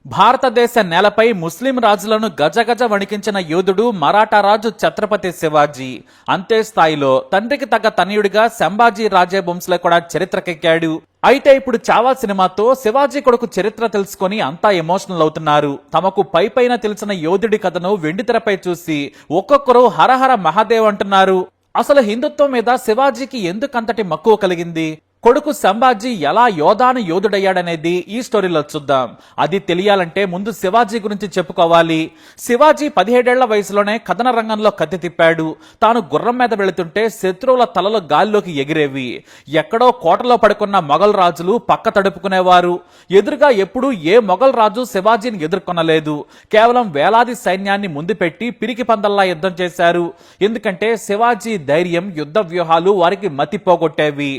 భారతదేశ నేలపై ముస్లిం రాజులను గజగజ వణికించిన యోధుడు మరాఠా రాజు ఛత్రపతి శివాజీ. అంతే స్థాయిలో తండ్రికి తగ్గ తనయుడిగా సంభాజీ రాజే బొంస్లే కూడా చరిత్రకెక్కాడు. అయితే ఇప్పుడు చావా సినిమాతో శివాజీ కొడుకు చరిత్ర తెలుసుకొని అంతా ఎమోషనల్ అవుతున్నారు. తమకు పైపైన తెలిసిన యోధుడి కథను వెండితెరపై చూసి ఒక్కొక్కరు హరహర మహాదేవ్ అంటున్నారు. అసలు హిందుత్వం మీద శివాజీకి ఎందుకంతటి మక్కువ కలిగింది? కొడుకు సంభాజీ ఎలా యోధుడయ్యాడనేది ఈ స్టోరీలో చూద్దాం. అది తెలియాలంటే ముందు శివాజీ గురించి చెప్పుకోవాలి. శివాజీ 17 ఏళ్ల వయసులోనే కథన రంగంలో కత్తి తిప్పాడు. తాను గుర్రం మీద వెళుతుంటే శత్రువుల తలలు గాల్లోకి ఎగిరేవి. ఎక్కడో కోటలో పడుకున్న మొఘల్ రాజులు పక్క తడుపుకునేవారు. ఎదురుగా ఎప్పుడూ ఏ మొఘల్ రాజు శివాజీని ఎదుర్కొనలేదు. కేవలం వేలాది సైన్యాన్ని ముందు పెట్టి పిరికి పందల్లా యుద్ధం చేశారు. ఎందుకంటే శివాజీ ధైర్యం, యుద్ధ వ్యూహాలు వారికి మతి పోగొట్టేవి.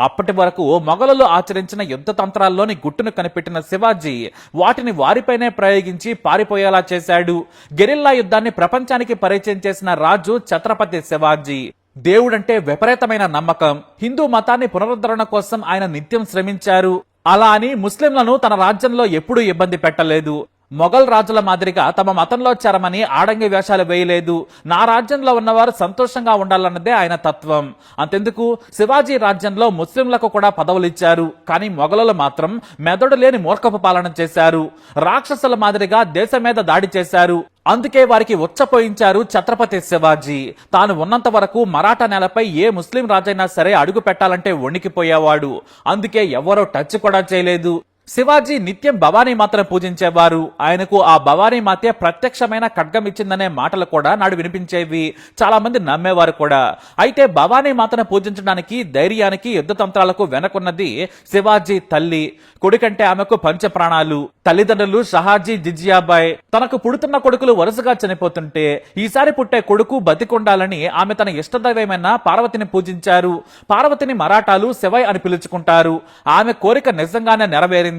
అప్పటి వరకు మొఘలులు ఆచరించిన యుద్ధ తంత్రాల్లోని గుట్టును కనిపెట్టిన శివాజీ వాటిని వారిపైనే ప్రయోగించి పారిపోయేలా చేశాడు. గెరిల్లా యుద్ధాన్ని ప్రపంచానికి పరిచయం చేసిన రాజు ఛత్రపతి శివాజీ. దేవుడంటే విపరీతమైన నమ్మకం. హిందూ మతాన్ని పునరుద్ధరణ కోసం ఆయన నిత్యం శ్రమించారు. అలా అని ముస్లింలను తన రాజ్యంలో ఎప్పుడూ ఇబ్బంది పెట్టలేదు. మొఘల్ రాజుల మాదిరిగా తమ మతంలో చేరమని ఆడంగి వేషాలు వేయలేదు. నా రాజ్యంలో ఉన్నవారు సంతోషంగా ఉండాలన్నదే ఆయన తత్వం. అంతెందుకు, శివాజీ రాజ్యంలో ముస్లింలకు కూడా పదవులు ఇచ్చారు. కానీ మొఘలులు మాత్రం మెదడు లేని మూర్ఖపు పాలన చేశారు. రాక్షసుల మాదిరిగా దేశం మీద దాడి చేశారు. అందుకే వారికి ఉచ్చపోయించారు ఛత్రపతి శివాజీ. తాను ఉన్నంత వరకు మరాఠా నేలపై ఏ ముస్లిం రాజైనా సరే అడుగు పెట్టాలంటే వణికిపోయేవాడు. అందుకే ఎవరో టచ్ కూడా చేయలేదు. శివాజీ నిత్యం భవానీ మాతను పూజించేవారు. ఆయనకు ఆ భవానీ మాతే ప్రత్యక్షమైన ఖడ్గం ఇచ్చిందనే మాటలు కూడా నాడు వినిపించేవి. చాలా మంది నమ్మేవారు కూడా. అయితే భవానీ మాతను పూజించడానికి, ధైర్యానికి, యుద్ధ తంత్రాలకు వెనకున్నది శివాజీ తల్లి. కొడుకంటే ఆమెకు పంచ ప్రాణాలు. తల్లిదండ్రులు షహాజీ, జిజియాబాయ్. తనకు పుడుతున్న కొడుకులు వరుసగా చనిపోతుంటే ఈసారి పుట్టే కొడుకు బతికుండాలని ఆమె తన ఇష్టదైవమైన పార్వతిని పూజించారు. పార్వతిని మరాఠాలు శివై అని పిలుచుకుంటారు. ఆమె కోరిక నిజంగానే నెరవేరింది.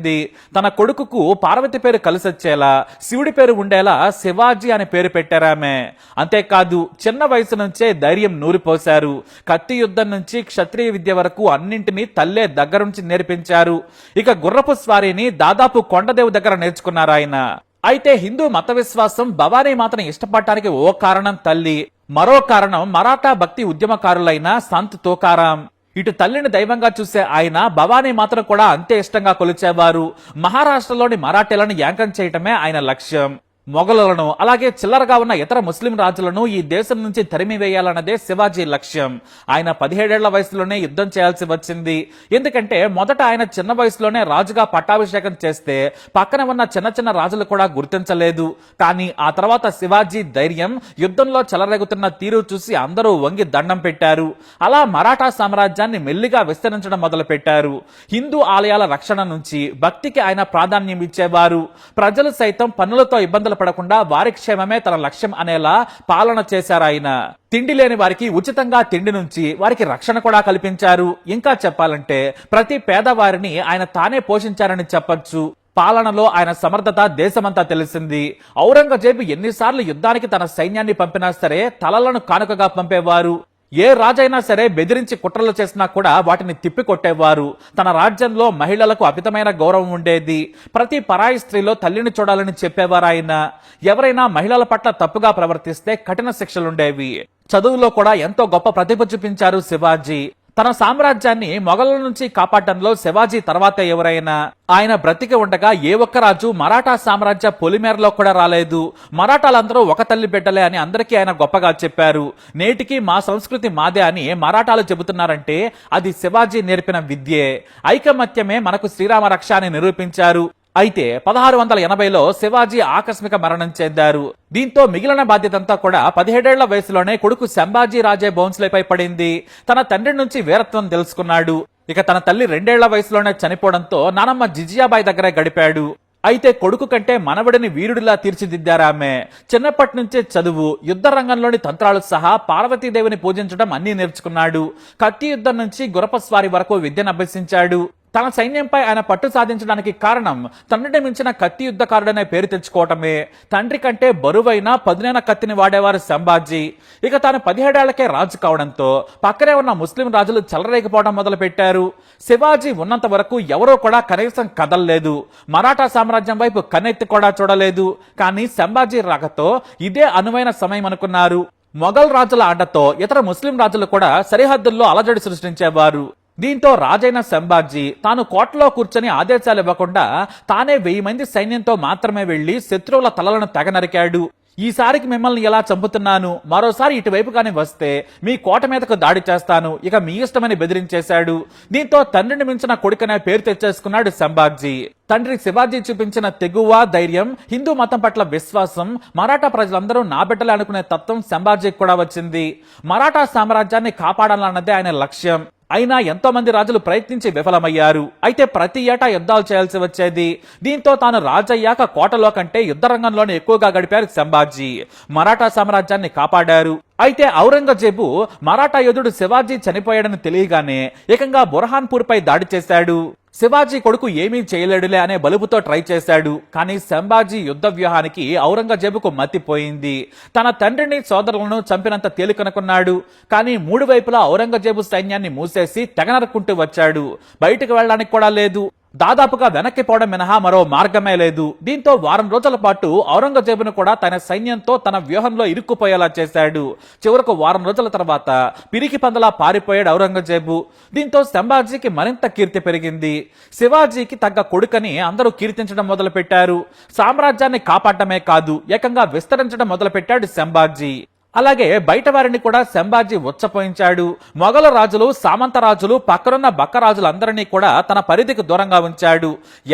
తన కొడుకుకు పార్వతి పేరు కలిసొచ్చేలా, శివుడి పేరు ఉండేలా శివాజీ అనే పేరు పెట్టారామె. అంతేకాదు, చిన్న వయసు నుంచే ధైర్యం నూరిపోశారు. కత్తి యుద్ధం నుంచి క్షత్రియ విద్య వరకు అన్నింటినీ తల్లే దగ్గరుంచి నేర్పించారు. ఇక గుర్రపు స్వారీని దాదాపు కొండదేవు దగ్గర నేర్చుకున్నారు ఆయన. అయితే హిందూ మత విశ్వాసం భవానీ మాతను ఇష్టపడటానికి ఓ కారణం తల్లి, మరో కారణం మరాఠా భక్తి ఉద్యమకారులైన సంత్ తుకారాం. ఇటు తల్లిని దైవంగా చూసే ఆయన భవానీ మాతను కూడా అంతే ఇష్టంగా కొలిచేవారు. మహారాష్ట్రలోని మరాఠీలను యాంకం చేయటమే ఆయన లక్ష్యం. మొఘలులను, అలాగే చిల్లరగా ఉన్న ఇతర ముస్లిం రాజులను ఈ దేశం నుంచి తరిమివేయాలన్నదే శివాజీ లక్ష్యం. ఆయన 17 ఏళ్ల వయసులోనే యుద్ధం చేయాల్సి వచ్చింది. ఎందుకంటే మొదట ఆయన చిన్న వయసులోనే రాజుగా పట్టాభిషేకం చేస్తే పక్కన ఉన్న చిన్న చిన్న రాజులు కూడా గుర్తించలేదు. కానీ ఆ తర్వాత శివాజీ ధైర్యం, యుద్ధంలో చెలరేగుతున్న తీరు చూసి అందరూ వంగి దండం పెట్టారు. అలా మరాఠా సామ్రాజ్యాన్ని మెల్లిగా విస్తరించడం మొదలు పెట్టారు. హిందూ ఆలయాల రక్షణ నుంచి భక్తికి ఆయన ప్రాధాన్యం ఇచ్చేవారు. ప్రజలు సైతం పన్నులతో ఇబ్బందులు పడకుండా వారి క్షేమమే తన లక్ష్యం అనేలా పాలన చేశారు ఆయన. తిండి లేని వారికి ఉచితంగా తిండి నుంచి వారికి రక్షణ కూడా కల్పించారు. ఇంకా చెప్పాలంటే ప్రతి పేదవారిని ఆయన తానే పోషించారని చెప్పొచ్చు. పాలనలో ఆయన సమర్థత దేశమంతా తెలిసింది. ఔరంగజేబు ఎన్నిసార్లు యుద్ధానికి తన సైన్యాన్ని పంపినా సరే తలలను కానుకగా పంపేవారు. ఏ రాజైనా సరే బెదిరించి కుట్రలు చేసినా కూడా వాటిని తిప్పికొట్టేవారు. తన రాజ్యంలో మహిళలకు అమితమైన గౌరవం ఉండేది. ప్రతి పరాయి స్త్రీలో తల్లిని చూడాలని చెప్పేవారు ఆయన. ఎవరైనా మహిళల పట్ల తప్పుగా ప్రవర్తిస్తే కఠిన శిక్షలుండేవి. చదువులో కూడా ఎంతో గొప్ప ప్రతిభ చూపించారు శివాజీ. తన సామ్రాజ్యాన్ని మొఘలుల నుంచి కాపాడటంలో శివాజీ తర్వాతే ఎవరైనా. ఆయన బ్రతికి ఉండగా ఏ ఒక్క రాజు మరాఠా సామ్రాజ్య పొలిమేరలో కూడా రాలేదు. మరాఠాలందరూ ఒక తల్లి బిడ్డలే అని అందరికీ ఆయన గొప్పగా చెప్పారు. నేటికి మా సంస్కృతి మాదే అని మరాఠాలు చెబుతున్నారంటే అది శివాజీ నేర్పిన విద్యే. ఐకమత్యమే మనకు శ్రీరామ రక్ష అని నిరూపించారు. అయితే 1680లో శివాజీ ఆకస్మిక మరణం చెందారు. దీంతో మిగిలిన బాధ్యతంతా కూడా 17 ఏళ్ల వయసులోనే కొడుకు సంభాజీ రాజే బౌన్స్లేపై పడింది. తన తండ్రి నుంచి వీరత్వం తెలుసుకున్నాడు. ఇక తన తల్లి 2 ఏళ్ల వయసులోనే చనిపోవడంతో నానమ్మ జిజియాబాయ్ దగ్గరే గడిపాడు. అయితే కొడుకు కంటే మనవడిని వీరుడిలా తీర్చిదిద్దారామె. చిన్నప్పటి నుంచే చదువు, యుద్ధ రంగంలోని తంత్రాలు సహా పార్వతీదేవిని పూజించడం అన్నీ నేర్చుకున్నాడు. కత్తి యుద్ధం నుంచి గుర్రపస్వారీ వరకు విద్యను అభ్యసించాడు. తన సైన్యంపై ఆయన పట్టు సాధించడానికి కారణం తండ్రిని మించిన కత్తి యుద్ధకారుడనే పేరు తెచ్చుకోవటమే. తండ్రి కంటే బరువైన పదునైన కత్తిని వాడేవారు సంభాజీ. ఇక తాను 17 ఏళ్లకే రాజు కావడంతో పక్కనే ఉన్న ముస్లిం రాజులు చెలరేగిపోవడం మొదలు పెట్టారు. శివాజీ ఉన్నంత వరకు ఎవరూ కూడా కనీసం కదలలేదు. మరాఠా సామ్రాజ్యం వైపు కన్నెత్తి కూడా చూడలేదు. కానీ సంభాజీ రాకతో ఇదే అనువైన సమయం అనుకున్నారు. మొఘల్ రాజుల ఆటతో ఇతర ముస్లిం రాజులు కూడా సరిహద్దుల్లో అలజడి సృష్టించేవారు. దీంతో రాజైన సంభాజీ తాను కోటలో కూర్చొని ఆదేశాలు ఇవ్వకుండా తానే 1000 మంది సైన్యంతో మాత్రమే వెళ్లి శత్రువుల తలలను తెగ నరికాడు. ఈసారికి మిమ్మల్ని ఎలా చంపుతున్నాను, మరోసారి ఇటువైపు కానీ వస్తే మీ కోట మీదకు దాడి చేస్తాను, ఇక మీ ఇష్టమని బెదిరించేశాడు. దీంతో తండ్రిని మించిన కొడుకనే పేరు తెచ్చేసుకున్నాడు సంభాజీ. తండ్రి శివాజీ చూపించిన తెగువ, ధైర్యం, హిందూ మతం పట్ల విశ్వాసం, మరాఠా ప్రజలందరూ నా బిడ్డలే అనుకునే తత్వం సంభాజీకి కూడా వచ్చింది. మరాఠా సామ్రాజ్యాన్ని కాపాడాలన్నదే ఆయన లక్ష్యం. అయినా ఎంతో మంది రాజులు ప్రయత్నించి విఫలమయ్యారు. అయితే ప్రతి ఏటా యుద్ధాలు చేయాల్సి వచ్చేది. దీంతో తాను రాజయ్యాక కోటలో కంటే యుద్ధ రంగంలోనే ఎక్కువగా గడిపారు సంభాజీ. మరాఠా సామ్రాజ్యాన్ని కాపాడారు. అయితే ఔరంగజేబు మరాఠా యోధుడు శివాజీ చనిపోయాడని తెలియగానే ఏకంగా బుర్హాన్పూర్ పై దాడి చేశాడు. శివాజీ కొడుకు ఏమీ చేయలేడులే అనే బలుపుతో ట్రై చేశాడు. కానీ సంభాజీ యుద్ధ వ్యూహానికి ఔరంగజేబుకు మతిపోయింది. తన తండ్రిని సోదరులను చంపినంత తేలికనుకున్నాడు. కానీ 3 వైపులా ఔరంగజేబు సైన్యాన్ని మూసేసి తెగనరుకుంటూ వచ్చాడు. బయటకు వెళ్ళడానికి కూడా లేదు. దాదాపుగా వెనక్కి పోవడం మినహా మరో మార్గమే లేదు. దీంతో వారం రోజుల పాటు ఔరంగజేబును కూడా తన సైన్యంతో తన వ్యూహంలో ఇరుక్కుపోయేలా చేశాడు. చివరకు వారం రోజుల తర్వాత పిరికి పందలా పారిపోయాడు ఔరంగజేబు. దీంతో సంభాజీకి మరింత కీర్తి పెరిగింది. శివాజీకి తగ్గ కొడుకని అందరూ కీర్తించడం మొదలు పెట్టారు. సామ్రాజ్యాన్ని కాపాడటమే కాదు, ఏకంగా విస్తరించడం మొదలు పెట్టాడు సంభాజీ. అలాగే బయట వారిని కూడా సంభాజీ ఉచ్చపోయించాడు. మొఘల రాజులు, సామంత రాజులు, పక్కనున్న బక్క రాజులందరినీ కూడా తన పరిధికి దూరంగా ఉంచాడు.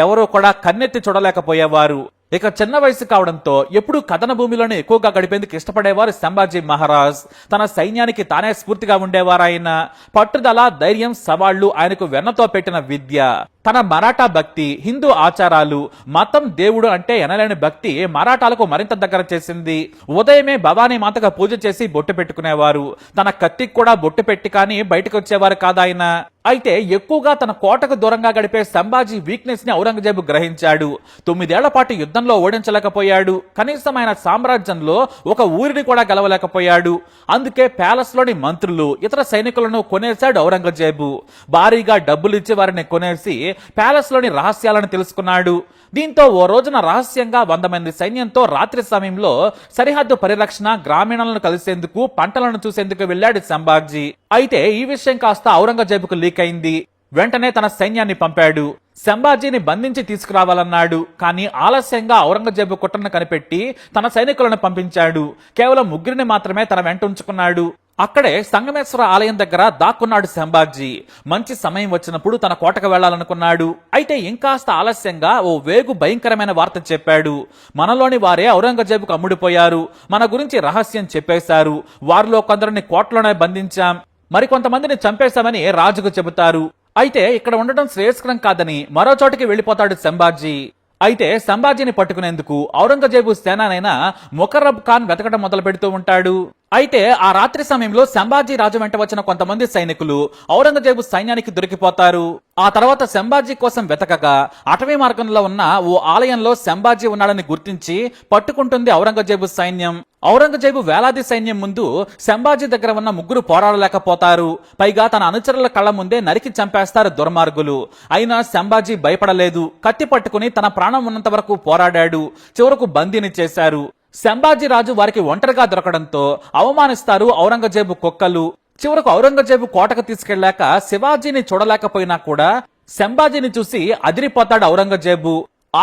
ఎవరూ కూడా కన్నెత్తి చూడలేకపోయేవారు. ఇక చిన్న వయసు కావడంతో ఎప్పుడూ కథన భూమిలోనే ఎక్కువగా గడిపేందుకు ఇష్టపడేవారు సంభాజీ మహారాజ్. తన సైన్యానికి తానే స్ఫూర్తిగా ఉండేవారు ఆయన. పట్టుదల, ధైర్యం, సవాళ్లు ఆయనకు వెన్నతో పెట్టిన విద్య. తన మరాఠా భక్తి, హిందూ ఆచారాలు, మతం, దేవుడు అంటే ఎనలేని భక్తి మరాఠాలకు మరింత దగ్గర చేసింది. ఉదయమే భవానీ మాతగా పూజ చేసి బొట్టు పెట్టుకునేవారు. తన కత్తికి కూడా బొట్టు పెట్టి కానీ బయటకు వచ్చేవారు కాదాయన. అయితే ఎక్కువగా తన కోటకు దూరంగా గడిపే సంభాజీ వీక్నెస్ ని ఔరంగజేబు గ్రహించాడు. 9 ఏళ్ల పాటు యుద్ధంలో ఓడించలేకపోయాడు. కనీసం ఆయన సామ్రాజ్యంలో ఒక ఊరిని కూడా గెలవలేకపోయాడు. అందుకే ప్యాలెస్ లోని మంత్రులు, ఇతర సైనికులను కొనేశాడు ఔరంగజేబు. భారీగా డబ్బులిచ్చి వారిని కొనేసి ప్యాలెస్ లోని రహస్యాలను తెలుసుకున్నాడు. దీంతో ఓ రోజున రహస్యంగా 100 మంది సైన్యంతో రాత్రి సమయంలో సరిహద్దు పరిరక్షణ, గ్రామీణులను కలిసేందుకు, పంటలను చూసేందుకు వెళ్లాడు సంభాజీ. అయితే ఈ విషయం కాస్త ఔరంగజేబుకు లీక్ అయింది. వెంటనే తన సైన్యాన్ని పంపాడు. సంభాజీని బంధించి తీసుకురావాలన్నాడు. కానీ ఆలస్యంగా ఔరంగజేబు కుట్రను కనిపెట్టి తన సైనికులను పంపించాడు. కేవలం 3 మాత్రమే తన వెంట ఉంచుకున్నాడు. అక్కడే సంగమేశ్వర ఆలయం దగ్గర దాక్కున్నాడు సంభాజీ. మంచి సమయం వచ్చినప్పుడు తన కోటకు వెళ్లాలనుకున్నాడు. అయితే ఇంకాస్త ఆలస్యంగా ఓ వేగు భయంకరమైన వార్త చెప్పాడు. మనలోని వారే ఔరంగజేబుకు అమ్ముడిపోయారు. మన గురించి రహస్యం చెప్పేశారు. వారిలో కొందరిని కోటలోనే బంధించాం, మరికొంతమందిని చంపేశామని రాజుకు చెబుతారు. అయితే ఇక్కడ ఉండటం శ్రేయస్కరం కాదని మరో చోటికి వెళ్లిపోతాడు సంభాజీ. అయితే సంభాజీని పట్టుకునేందుకు ఔరంగజేబు సేనానైన ముకర్రబ్ ఖాన్ వెతకడం మొదలు పెడుతూ ఉంటాడు. అయితే ఆ రాత్రి సమయంలో సంభాజీ రాజు వెంట వచ్చిన కొంతమంది సైనికులు ఔరంగజేబు సైన్యానికి దొరికిపోతారు. ఆ తర్వాత సంభాజీ కోసం వెతకగా అటవీ మార్గంలో ఉన్న ఓ ఆలయంలో సంభాజీ ఉన్నాడని గుర్తించి పట్టుకుంటుంది ఔరంగజేబు సైన్యం. ఔరంగజేబు వేలాది సైన్యం ముందు సంభాజీ దగ్గర ఉన్న 3 పోరాడలేకపోతారు. పైగా తన అనుచరుల కళ్ల ముందే నరికి చంపేస్తారు దుర్మార్గులు. అయినా సంభాజీ భయపడలేదు. కత్తి పట్టుకుని తన ప్రాణం ఉన్నంత వరకు పోరాడాడు. చివరకు బందీని చేశారు. సంభాజీ రాజు వారికి ఒంటరిగా దొరకడంతో అవమానిస్తారు ఔరంగజేబు కుక్కలు. చివరకు ఔరంగజేబు కోటకు తీసుకెళ్లాక శివాజీని చూడలేకపోయినా కూడా సంభాజీని చూసి అదిరిపోతాడు ఔరంగజేబు.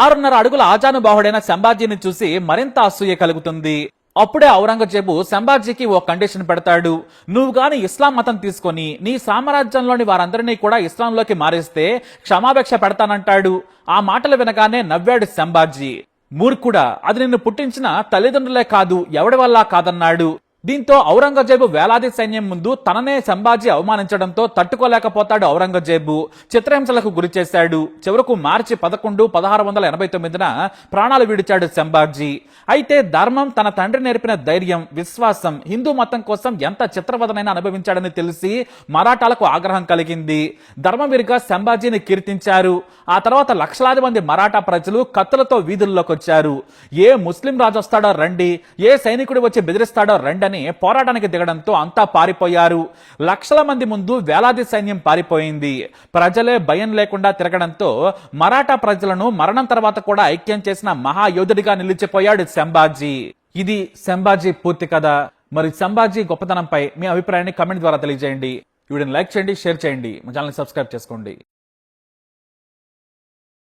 6.5 అడుగుల ఆజానుబాహుడైన సంభాజీని చూసి మరింత అసూయ కలుగుతుంది. అప్పుడే ఔరంగజేబు సంభాజీకి ఓ కండిషన్ పెడతాడు. నువ్వు గాని ఇస్లాం మతం తీసుకొని నీ సామ్రాజ్యంలోని వారందరినీ కూడా ఇస్లాంలోకి మారిస్తే క్షమాభిక్ష పెడతానంటాడు. ఆ మాటలు వినగానే నవ్వాడు సంభాజీ. మూర్ఖుడా, అది నిన్ను పుట్టించిన తల్లిదండ్రులే కాదు, ఎవడి వల్ల కాదన్నాడు. దీంతో ఔరంగజేబు వేలాది సైన్యం ముందు తననే సంభాజీ అవమానించడంతో తట్టుకోలేకపోతాడు ఔరంగజేబు. చిత్రహింసలకు గురి చేశాడు. చివరకు మార్చి 11, 1689న ప్రాణాలు విడిచాడు సంభాజీ. అయితే ధర్మం, తన తండ్రి నేర్పిన ధైర్యం, విశ్వాసం, హిందూ మతం కోసం ఎంత చిత్రవదనైనా అనుభవించాడని తెలిసి మరాఠాలకు ఆగ్రహం కలిగింది. ధర్మవీరుగా సంభాజీని కీర్తించారు. ఆ తర్వాత లక్షలాది మంది మరాఠా ప్రజలు కత్తులతో వీధుల్లోకి వచ్చారు. ఏ ముస్లిం రాజు వస్తాడో రండి, ఏ సైనికుడు వచ్చి బెదిరిస్తాడో రండి అని పోరాటానికి దిగడంతో అంతా పారిపోయారు. లక్షల మంది ముందు వేలాది సైన్యం పారిపోయింది. ప్రజలే భయం లేకుండా తిరగడంతో మరాఠా ప్రజలను మరణం తర్వాత కూడా ఐక్యం చేసిన మహాయోధుడిగా నిలిచిపోయాడు సంభాజీ. ఇది సంభాజీ పూర్తి కథ. మరి సంభాజీ గొప్పతనంపై మీ అభిప్రాయాన్ని కమెంట్ ద్వారా తెలియజేయండి. వీడియోని లైక్ చేయండి, షేర్ చేయండి, మా ఛానల్ సబ్స్క్రైబ్ చేసుకోండి.